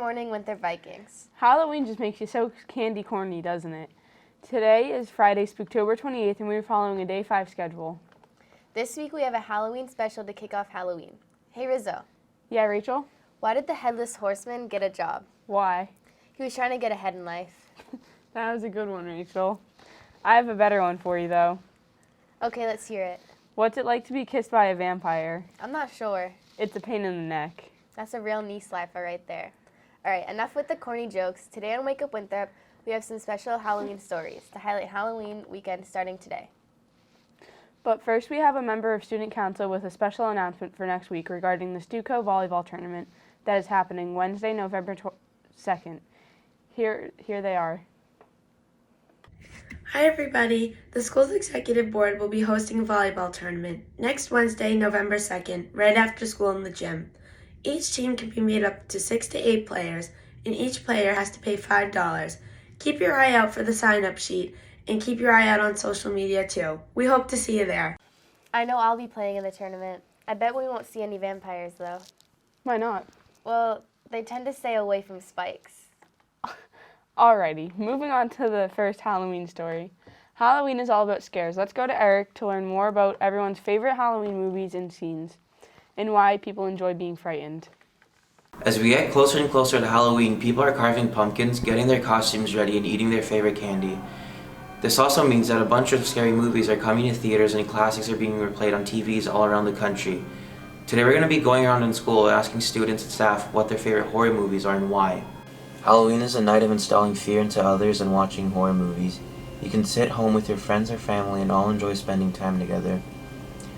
morning, Winthrop Vikings. Halloween just makes you so candy corny, doesn't it? Today is Friday, Spooktober 28th, and we're following a Day 5 schedule. This week we have a Halloween special to kick off Halloween. Hey Rizzo. Yeah, Rachel? Why did the Headless Horseman get a job? Why? He was trying to get ahead in life. That was a good one, Rachel. I have a better one for you, though. Okay, let's hear it. What's it like to be kissed by a vampire? I'm not sure. It's a pain in the neck. That's a real knee slapper right there. All right, enough with the corny jokes. Today on Wake Up Winthrop, we have some special Halloween stories to highlight Halloween weekend starting today. But first, we have a member of Student Council with a special announcement for next week regarding the Stuco Volleyball Tournament that is happening Wednesday, November 2nd. Here they are. Hi everybody, the school's executive board will be hosting a volleyball tournament next Wednesday, November 2nd, right after school in the gym. Each team can be made up to 6 to 8 players, and each player has to pay $5. Keep your eye out for the sign-up sheet, and keep your eye out on social media too. We hope to see you there. I know I'll be playing in the tournament. I bet we won't see any vampires though. Why not? Well, they tend to stay away from spikes. Alrighty, moving on to the first Halloween story. Halloween is all about scares. Let's go to Eric to learn more about everyone's favorite Halloween movies and scenes, and why people enjoy being frightened. As we get closer and closer to Halloween, people are carving pumpkins, getting their costumes ready, and eating their favorite candy. This also means that a bunch of scary movies are coming to theaters and classics are being replayed on TVs all around the country. Today we're going to be going around in school asking students and staff what their favorite horror movies are and why. Halloween is a night of instilling fear into others and watching horror movies. You can sit home with your friends or family and all enjoy spending time together.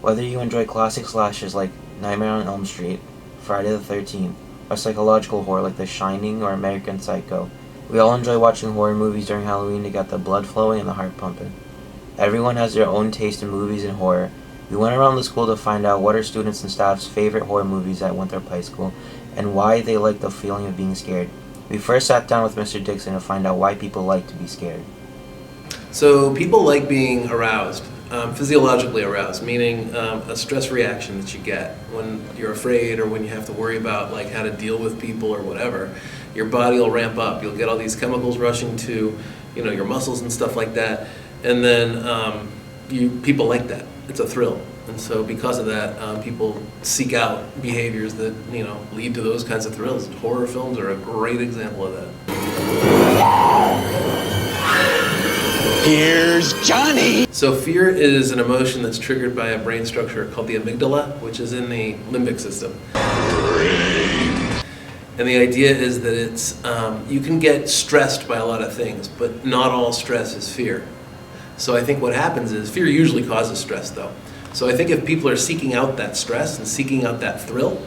Whether you enjoy classic slashers like Nightmare on Elm Street, Friday the 13th, or psychological horror like The Shining or American Psycho, we all enjoy watching horror movies during Halloween to get the blood flowing and the heart pumping. Everyone has their own taste in movies and horror. We went around the school to find out what are students and staff's favorite horror movies at Winthrop High School and why they like the feeling of being scared. We first sat down with Mr. Dixon to find out why people like to be scared. So people like being aroused, physiologically aroused, meaning a stress reaction that you get when you're afraid or when you have to worry about like how to deal with people or whatever. Your body will ramp up. You'll get all these chemicals rushing to, your muscles and stuff like that, and then people like that. It's a thrill, and so because of that, people seek out behaviors that lead to those kinds of thrills. Horror films are a great example of that. Here's Johnny! So fear is an emotion that's triggered by a brain structure called the amygdala, which is in the limbic system. And the idea is that it's you can get stressed by a lot of things, but not all stress is fear. So I think what happens is fear usually causes stress, though. So I think if people are seeking out that stress and seeking out that thrill,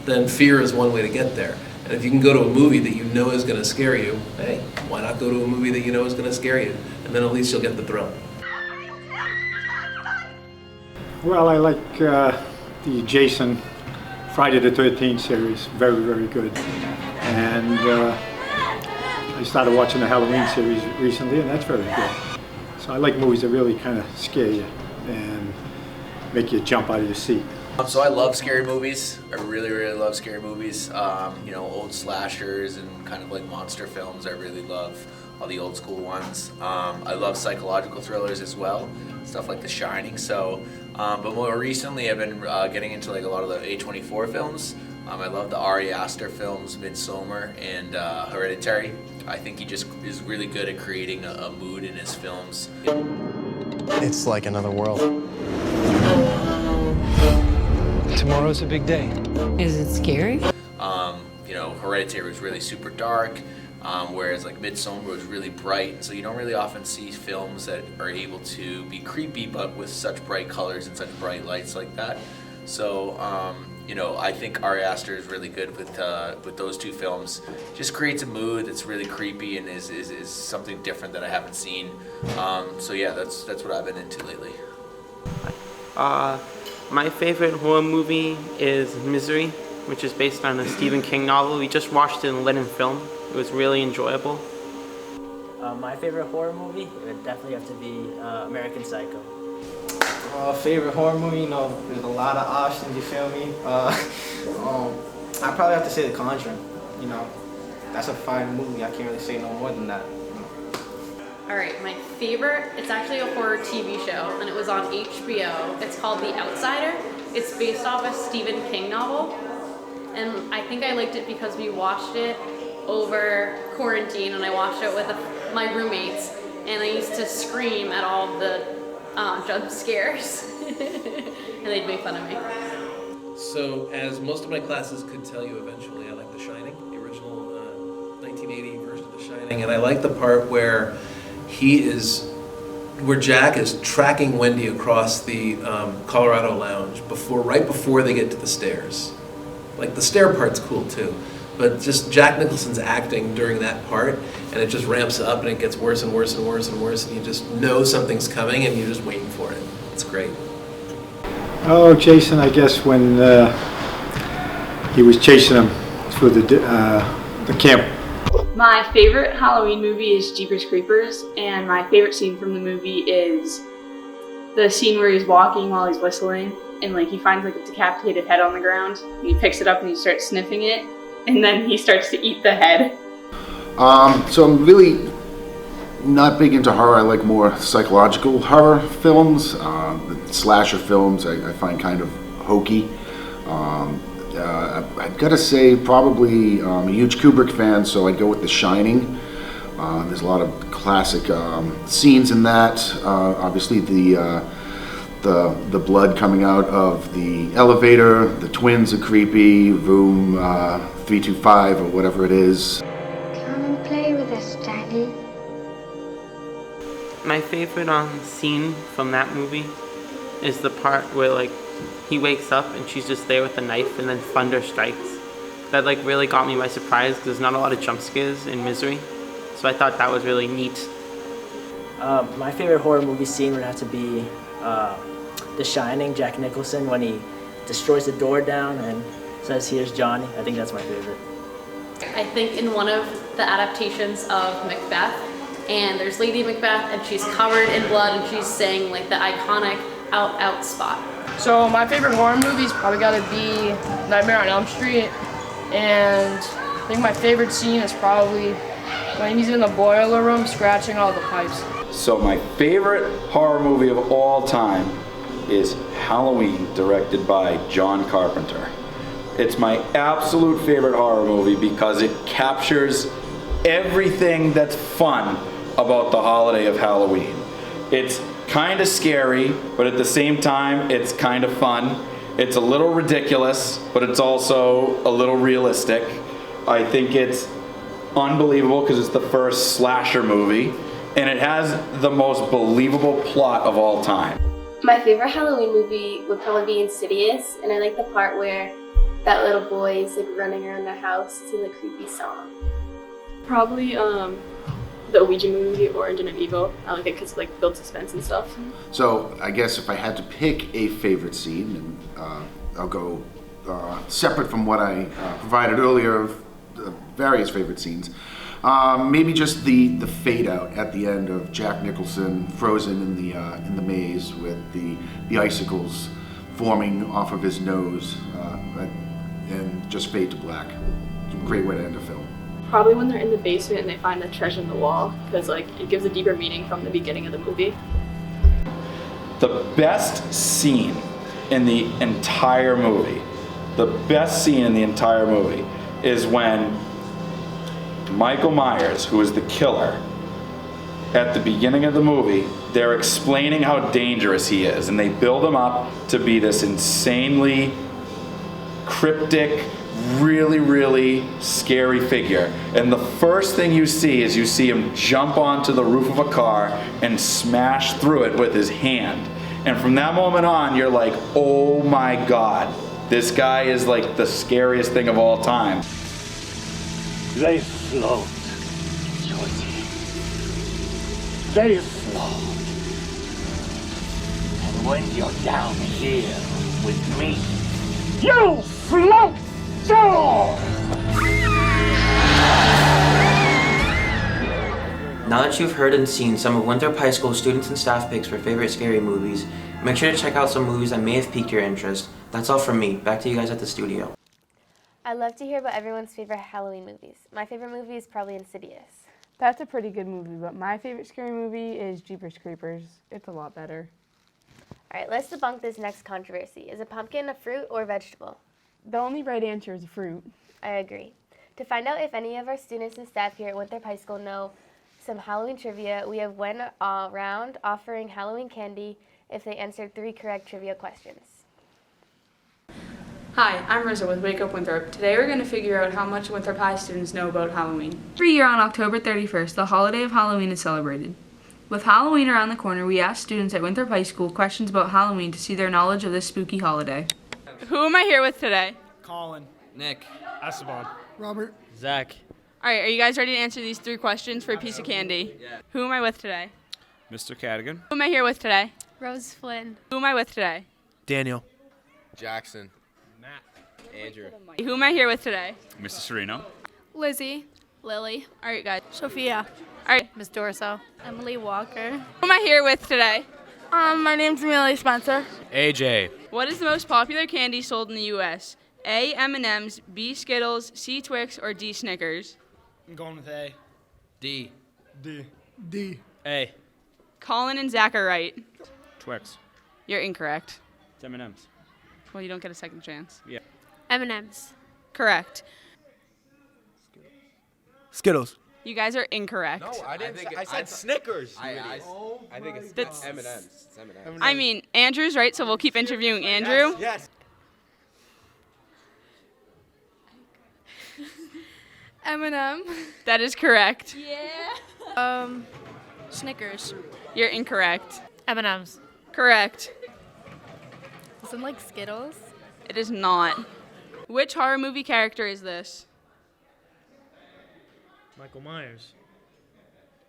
then fear is one way to get there. And if you can go to a movie that you know is going to scare you, hey, why not go to a movie that you know is going to scare you? And then at least you'll get the thrill. Well, I like the Jason Friday the 13th series. Very, very good. And I started watching the Halloween series recently, and that's very good. So I like movies that really kind of scare you and make you jump out of your seat. So I love scary movies. I really, really love scary movies. Old slashers and kind of like monster films. I really love all the old school ones. I love psychological thrillers as well, stuff like The Shining. So, but more recently, I've been getting into like a lot of the A24 films. I love the Ari Aster films, Midsommar and Hereditary. I think he just is really good at creating a mood in his films. It's like another world. Tomorrow's a big day. Is it scary? Hereditary was really super dark, whereas like Midsommar was really bright. So you don't really often see films that are able to be creepy, but with such bright colors and such bright lights like that. So, I think Ari Aster is really good with those two films. Just creates a mood that's really creepy and is something different that I haven't seen. So yeah, that's what I've been into lately. My favorite horror movie is Misery, which is based on a Stephen King novel. We just watched it in Lennon Film. It was really enjoyable. My favorite horror movie, it would definitely have to be American Psycho. Favorite horror movie, there's a lot of options, you feel me? I'd probably have to say The Conjuring. you know, that's a fine movie. I can't really say no more than that. All right, my favorite, it's actually a horror TV show, and it was on HBO. It's called The Outsider. It's based off a Stephen King novel, and I think I liked it because we watched it over quarantine, and I watched it with my roommates, and I used to scream at all of the jump scares, and they'd make fun of me. So, as most of my classes could tell you eventually, I like The Shining, the original 1980 version of The Shining, and I like the part where Jack is tracking Wendy across the Colorado Lounge right before they get to the stairs. Like, the stair part's cool too, but just Jack Nicholson's acting during that part, and it just ramps up and it gets worse and worse and worse and worse, and you just know something's coming and you're just waiting for it. It's great. Oh, Jason, I guess when he was chasing him through the camp. My favorite Halloween movie is Jeepers Creepers, and my favorite scene from the movie is the scene where he's walking while he's whistling, and like he finds like a decapitated head on the ground, and he picks it up and he starts sniffing it, and then he starts to eat the head. So I'm really not big into horror. I like more psychological horror films. Slasher films I find kind of hokey. I've got to say, probably I'm a huge Kubrick fan, so I'd go with The Shining. There's a lot of classic scenes in that. Obviously, the blood coming out of the elevator. The twins are creepy. Room 325 or whatever it is. Come and play with us, Daddy. My favorite scene from that movie is the part where like he wakes up and she's just there with a knife and then thunder strikes. That like really got me by surprise because there's not a lot of jump scares in Misery. So I thought that was really neat. My favorite horror movie scene would have to be The Shining, Jack Nicholson, when he destroys the door down and says, "Here's Johnny." I think that's my favorite. I think in one of the adaptations of Macbeth, and there's Lady Macbeth, and she's covered in blood, and she's saying like the iconic "out, out" spot. So my favorite horror movie's probably gotta be Nightmare on Elm Street, and I think my favorite scene is probably when he's in the boiler room scratching all the pipes. So my favorite horror movie of all time is Halloween, directed by John Carpenter. It's my absolute favorite horror movie because it captures everything that's fun about the holiday of Halloween. It's kind of scary, but at the same time, it's kind of fun. It's a little ridiculous, but it's also a little realistic. I think it's unbelievable because it's the first slasher movie, and it has the most believable plot of all time. My favorite Halloween movie would probably be Insidious, and I like the part where that little boy is like running around the house to the creepy song. Probably the Ouija movie or Engine of Evil. I like it because it like builds suspense and stuff. So I guess if I had to pick a favorite scene, and I'll go separate from what I provided earlier of various favorite scenes. Maybe just the fade out at the end of Jack Nicholson frozen in the maze with the icicles forming off of his nose, and just fade to black. It's a great way to end a film. Probably when they're in the basement and they find the treasure in the wall, because like it gives a deeper meaning from the beginning of the movie. The best scene in the entire movie, is when Michael Myers, who is the killer, at the beginning of the movie, they're explaining how dangerous he is, and they build him up to be this insanely cryptic, really, really scary figure. And the first thing you see is you see him jump onto the roof of a car and smash through it with his hand. And from that moment on, you're like, oh my God, this guy is like the scariest thing of all time. They float, Georgie. They float. And when you're down here with me, you float too! Now that you've heard and seen some of Winthrop High School students and staff picks for favorite scary movies, make sure to check out some movies that may have piqued your interest. That's all from me. Back to you guys at the studio. I'd love to hear about everyone's favorite Halloween movies. My favorite movie is probably Insidious. That's a pretty good movie, but my favorite scary movie is Jeepers Creepers. It's a lot better. All right, let's debunk this next controversy. Is a pumpkin a fruit or vegetable? The only right answer is a fruit. I agree. To find out if any of our students and staff here at Winthrop High School know some Halloween trivia, we have went around offering Halloween candy if they answered 3 correct trivia questions. Hi, I'm Rizzo with Wake Up Winthrop. Today we're going to figure out how much Winthrop High students know about Halloween. Every year on October 31st, the holiday of Halloween is celebrated. With Halloween around the corner, we ask students at Winthrop High School questions about Halloween to see their knowledge of this spooky holiday. Who am I here with today? Colin. Nick. Esteban. Robert. Zach. All right, are you guys ready to answer these 3 questions for a piece of candy? Yeah. Who am I with today? Mr. Cadigan. Who am I here with today? Rose Flynn. Who am I with today? Daniel. Jackson. Matt. Andrew. Who am I here with today? Mr. Sereno. Lizzie. Lily. All right, guys. Sophia. All right. Miss Dorso. Emily Walker. Who am I here with today? My name's Amelia Spencer. AJ. What is the most popular candy sold in the U.S.? A, M&M's, B, Skittles, C, Twix, or D, Snickers? I'm going with A. D. D. A. Colin and Zach are right. Twix. You're incorrect. It's M&M's. Well, you don't get a second chance. Yeah. M&M's. Correct. Skittles. You guys are incorrect. I didn't. I said Snickers. I think it's M&M's. It's M&M's. I mean, Andrew's right, so we'll keep interviewing Andrew. Yes. M&M. That is correct. Yeah. Snickers. You're incorrect. M&M's. Correct. Isn't like Skittles? It is not. Which horror movie character is this? Michael Myers.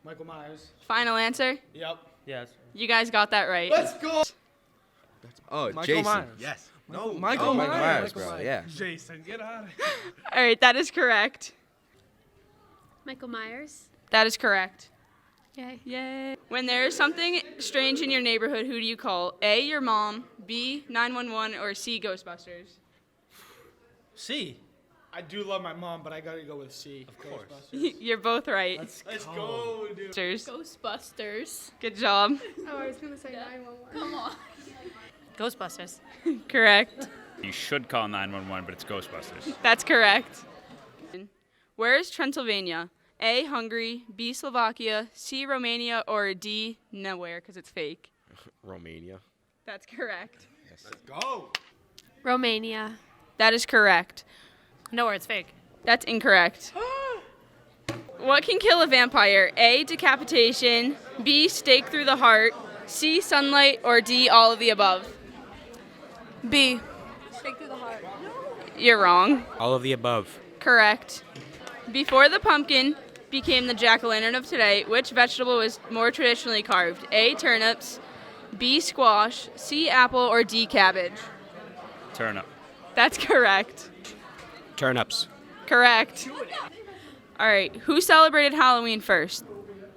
Michael Myers. Final answer? Yep. Yes. You guys got that right. Let's go. Oh, Michael Jason. Myers. Yes. No. Michael Myers, Michael bro. Yeah. Jason, get out of here. All right, that is correct. Michael Myers. That is correct. Yay. Yay. When there is something strange in your neighborhood, who do you call? A, your mom, B, 911, or C, Ghostbusters? C. I do love my mom, but I gotta go with C. Of course. You're both right. Let's go, dude. Ghostbusters. Good job. Oh, I was gonna say 911. Come on. Ghostbusters. Correct. You should call 911, but it's Ghostbusters. That's correct. Where is Transylvania? A, Hungary, B, Slovakia, C, Romania, or D, nowhere, because it's fake. Romania. That's correct. Yes. Let's go. Romania. That is correct. Nowhere, it's fake. That's incorrect. What can kill a vampire? A, decapitation, B, stake through the heart, C, sunlight, or D, all of the above? B. Stake through the heart. You're wrong. All of the above. Correct. Before the pumpkin became the jack-o'-lantern of today, which vegetable was more traditionally carved? A, turnips, B, squash, C, apple, or D, cabbage? Turnip. That's correct. Turnips. Correct. All right, who celebrated Halloween first?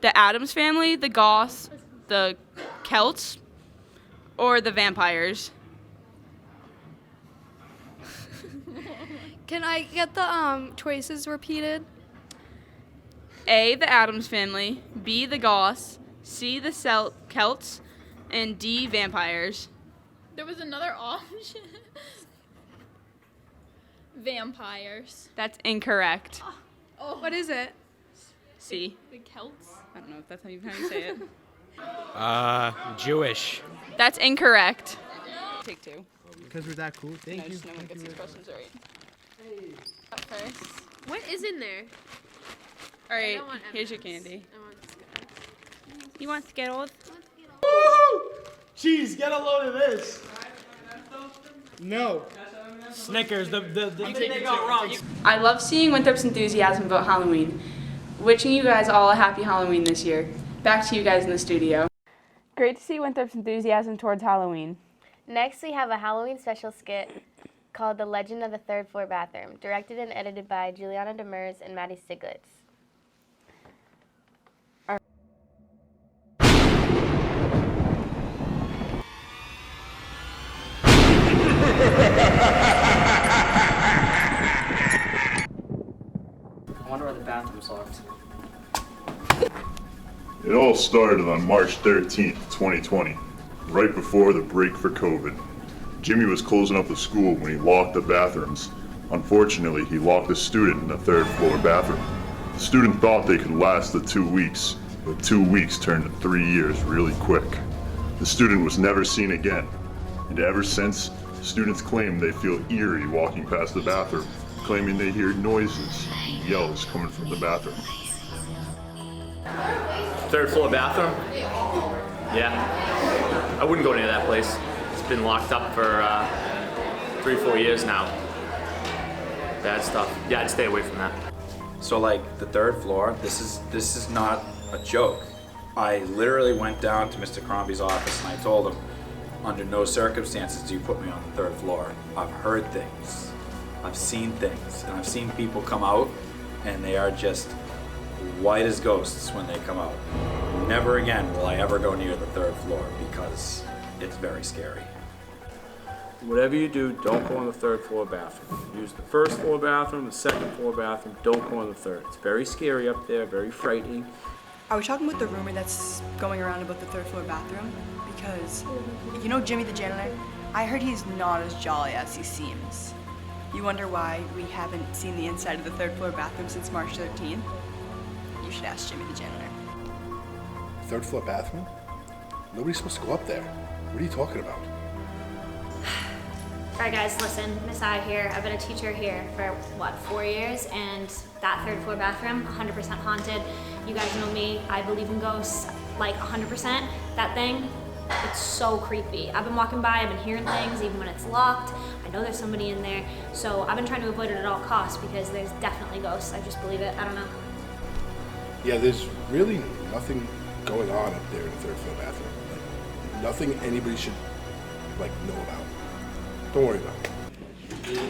The Addams family, the Goths, the Celts, or the vampires? Can I get the choices repeated? A, the Addams family, B, the Goths, C, the Celts, and D, vampires. There was another option. Vampires. That's incorrect. Oh. What is it? C. The Celts. I don't know if that's how you say it. Jewish. That's incorrect. Take 2. Because we're that cool. Thank you. Just no one gets these questions right. Up first. What is in there? All right, don't want here's your M&Ms. candy. I want Skittles. You want Skittles? Jeez, get a load of this. No. Snickers. The they got wrong. I love seeing Winthrop's enthusiasm about Halloween. Wishing you guys all a happy Halloween this year. Back to you guys in the studio. Great to see Winthrop's enthusiasm towards Halloween. Next, we have a Halloween special skit called The Legend of the Third Floor Bathroom, directed and edited by Juliana Demers and Maddie Stiglitz. It all started on March 13th, 2020, right before the break for COVID. Jimmy was closing up the school when he locked the bathrooms. Unfortunately, he locked a student in the third floor bathroom. The student thought they could last the 2 weeks, but 2 weeks turned to 3 years really quick. The student was never seen again, and ever since, students claim they feel eerie walking past the bathroom, claiming they hear noises and yells coming from the bathroom. Third floor bathroom? Yeah. I wouldn't go near that place. It's been locked up for 3-4 years now. Bad stuff. Yeah, I'd stay away from that. So like the third floor, this is not a joke. I literally went down to Mr. Crombie's office and I told him, under no circumstances do you put me on the third floor. I've heard things, I've seen things, and I've seen people come out and they are just white as ghosts when they come out. Never again will I ever go near the third floor because it's very scary. Whatever you do, don't go in the third floor bathroom. Use the first floor bathroom, the second floor bathroom, don't go in the third. It's very scary up there, very frightening. Are we talking about the rumor that's going around about the third floor bathroom? Because, you know Jimmy the janitor? I heard he's not as jolly as he seems. You wonder why we haven't seen the inside of the third floor bathroom since March 13th? You should ask Jimmy the janitor. Third floor bathroom? Nobody's supposed to go up there. What are you talking about? Alright guys, listen, Miss I here. I've been a teacher here for, 4 years, and that third floor bathroom, 100% haunted. You guys know me, I believe in ghosts, like 100%. That thing, it's so creepy. I've been walking by, I've been hearing things, even when it's locked. I know there's somebody in there, so I've been trying to avoid it at all costs because there's definitely ghosts. I just believe it, I don't know. Yeah, there's really nothing going on up there in the third floor bathroom. Like, nothing anybody should, know about. Don't worry about it.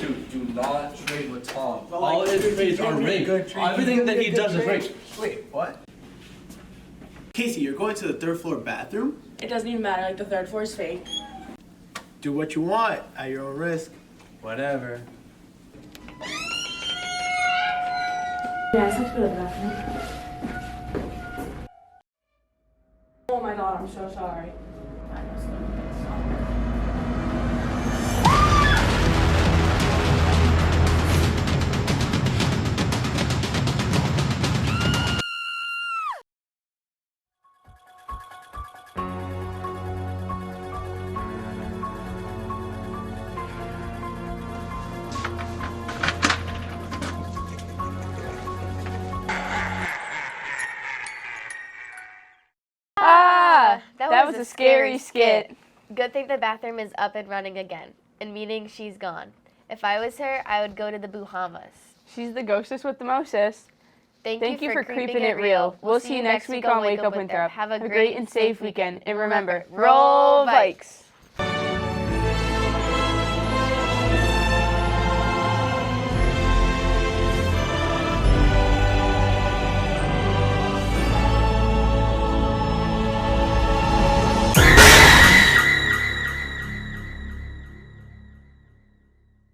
Dude, do not trade with Tom. Well, all like, his trades are rigged. Everything that he does is rigged. Wait, what? Casey, you're going to the third floor bathroom? It doesn't even matter, the third floor is fake. Do what you want at your own risk. Whatever. Yeah, I have to go to the bathroom. Oh my god, I'm so sorry. That was a scary skit. Good thing the bathroom is up and running again, and meaning she's gone. If I was her, I would go to the Bahamas. She's the ghostess with the mostest. Thank you for creeping it real. We'll see you next week on Wake Up Winthrop. Have a great and safe weekend. And remember, roll Vikes!